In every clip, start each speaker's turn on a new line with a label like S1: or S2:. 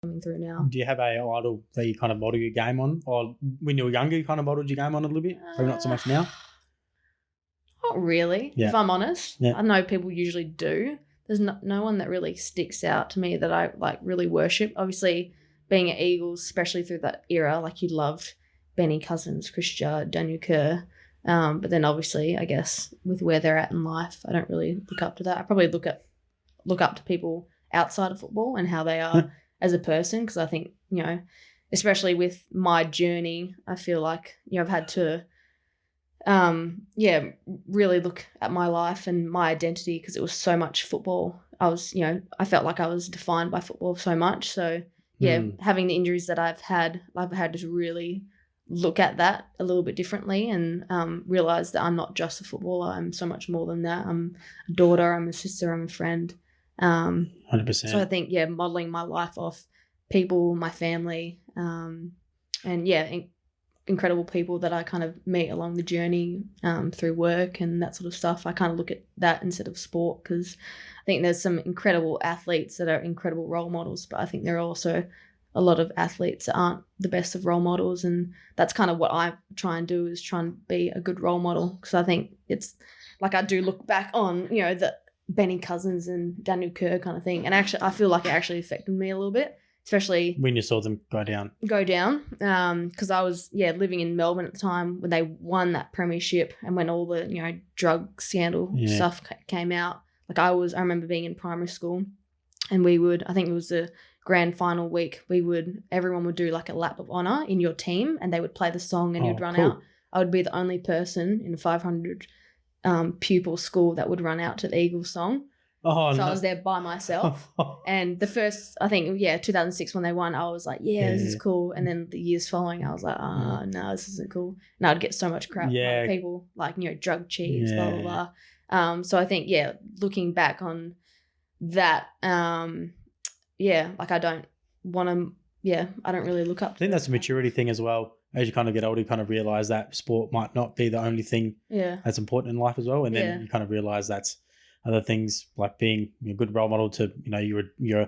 S1: coming through now.
S2: Do you have a idol that you kind of model your game on? Or when you were younger, you kind of modeled your game on a little bit? Maybe not so much now?
S1: Not really, if I'm honest.
S2: Yeah.
S1: I know people usually do. There's no one that really sticks out to me that I like really worship. Obviously, being at Eagles, especially through that era, like you loved Benny Cousins, Chris Judd, Daniel Kerr. But then obviously, I guess with where they're at in life, I don't really look up to that. I probably look up to people outside of football and how they are as a person, because I think, you know, especially with my journey, I feel like, you know, I've had to really look at my life and my identity, because it was so much football. I felt like I was defined by football so much. So having the injuries that I've had to really look at that a little bit differently and realize that I'm not just a footballer. I'm so much more than that. I'm a daughter, I'm a sister, I'm a friend.
S2: 100%.
S1: So I think, modeling my life off people, my family, incredible people that I kind of meet along the journey through work and that sort of stuff. I kind of look at that instead of sport, because I think there's some incredible athletes that are incredible role models, but I think there are also a lot of athletes that aren't the best of role models, and that's kind of what I try and do, is try and be a good role model, because I think it's like I do look back on, you know, the Benny Cousins and Daniel Kerr kind of thing, and actually I feel like it actually affected me a little bit, especially
S2: when you saw them go down,
S1: because I was living in Melbourne at the time when they won that premiership and when all the, you know, drug scandal stuff came out. Like I remember being in primary school, and I think it was the grand final week, everyone would do like a lap of honor in your team, and they would play the song and you'd run out. I would be the only person in a 500 pupil school that would run out to the Eagles song. I was there by myself. And the first, I think, 2006 when they won, I was like, this is cool. And then the years following, I was like, no, this isn't cool. And I'd get so much crap from other people, like, you know, drug cheats, blah, blah, blah. So I think, looking back on that, like I don't want to, I don't really look up to
S2: I think that's a maturity thing as well. As you kind of get older, you kind of realize that sport might not be the only thing that's important in life as well. And then you kind of realize that's other things, like being a good role model to, you know, you're your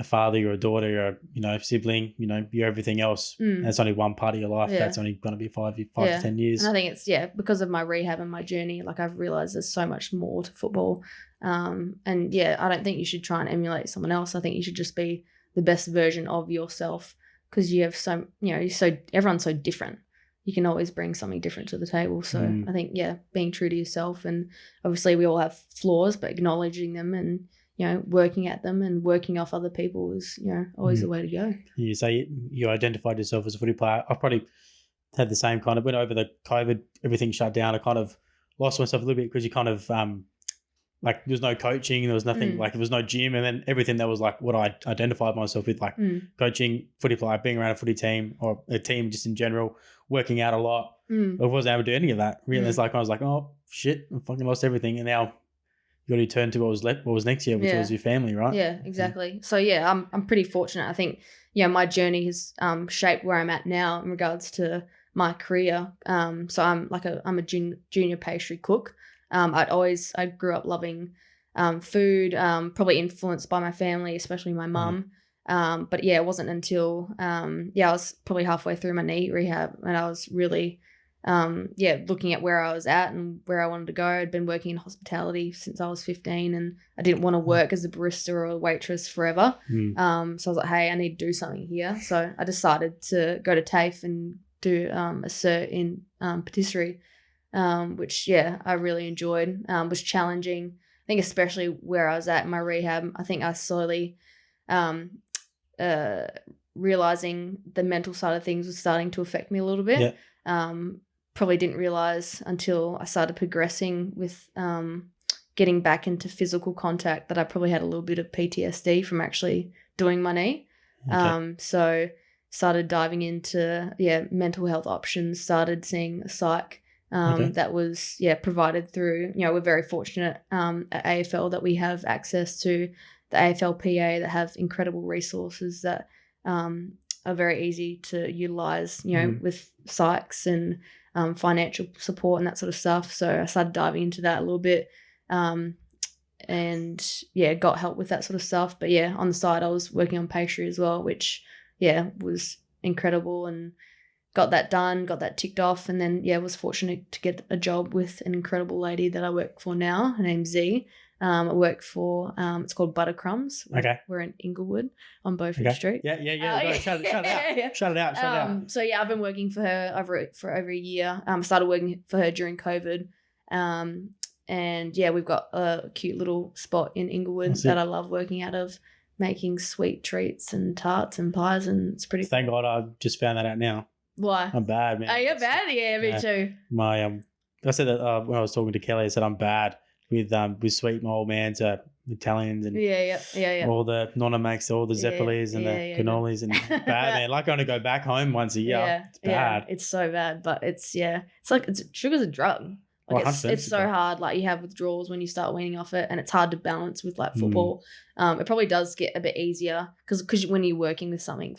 S2: father, you're a daughter, you're a, you know, sibling, you know, you're everything else. And it's only one part of your life. That's only going to be 5 to 10 years.
S1: And I think it's, because of my rehab and my journey, like I've realized there's so much more to football. And I don't think you should try and emulate someone else. I think you should just be the best version of yourself, because you have so, you know, everyone's so different. You can always bring something different to the table. So I think, being true to yourself, and obviously we all have flaws, but acknowledging them and, you know, working at them and working off other people is, you know, always the way to go.
S2: You say you identified yourself as a footy player. I probably had the same kind of, when over the COVID, everything shut down, I kind of lost myself a little bit, because you kind of, like there was no coaching, there was nothing, like there was no gym, and then everything that was like what I identified myself with, like coaching, footy player, being around a footy team or a team just in general, working out a lot. I wasn't able to do any of that. Really, it's like I was like, oh shit, I fucking lost everything, and now you got to turn to what was next year, which was your family, right? Yeah,
S1: exactly. So I'm pretty fortunate. I think my journey has shaped where I'm at now in regards to my career. So I'm a junior pastry cook. I grew up loving food, probably influenced by my family, especially my mum. But it wasn't until I was probably halfway through my knee rehab, and I was really looking at where I was at and where I wanted to go. I'd been working in hospitality since I was 15, and I didn't want to work as a barista or a waitress forever. So I was like, hey, I need to do something here. So I decided to go to TAFE and do a cert in patisserie. Which I really enjoyed, was challenging. I think especially where I was at in my rehab, I think I slowly realizing the mental side of things was starting to affect me a little bit. Probably didn't realize until I started progressing with getting back into physical contact that I probably had a little bit of PTSD from actually doing my knee. So started diving into mental health options, started seeing a psych that was provided through, we're very fortunate at AFL that we have access to the AFLPA that have incredible resources that are very easy to utilize, with psychs and financial support and that sort of stuff. So I started diving into that a little bit. and yeah, got help with that sort of stuff. But yeah, on the side, I was working on pastry as well, which yeah was incredible, and got that done, got that ticked off, and then yeah, was fortunate to get a job with an incredible lady that I work for now. Her name's Z. I work for it's called Buttercrumbs.
S2: Okay.
S1: We're in Inglewood on Beaufort Street.
S2: Yeah. Go, shout it out.
S1: Yeah.
S2: Shout it out.
S1: So yeah, I've been working for her for over a year. Started working for her during COVID. And yeah, we've got a cute little spot in Inglewood that I love working out of, making sweet treats and tarts and pies, and it's pretty.
S2: Thank God I just found that out now.
S1: Why?
S2: I'm bad, man.
S1: Oh, you're bad? Yeah, me too.
S2: My I said that when I was talking to Kelly, I said I'm bad with sweet. My old man's Italians and all the nonna makes all the zeppelis and the cannolis and bad, man. Like I only go back home once a year. It's bad.
S1: Yeah, it's so bad, but it's like sugar's a drug. Like it's so hard. Like you have withdrawals when you start weaning off it, and it's hard to balance with like football. It probably does get a bit easier because when you're working with something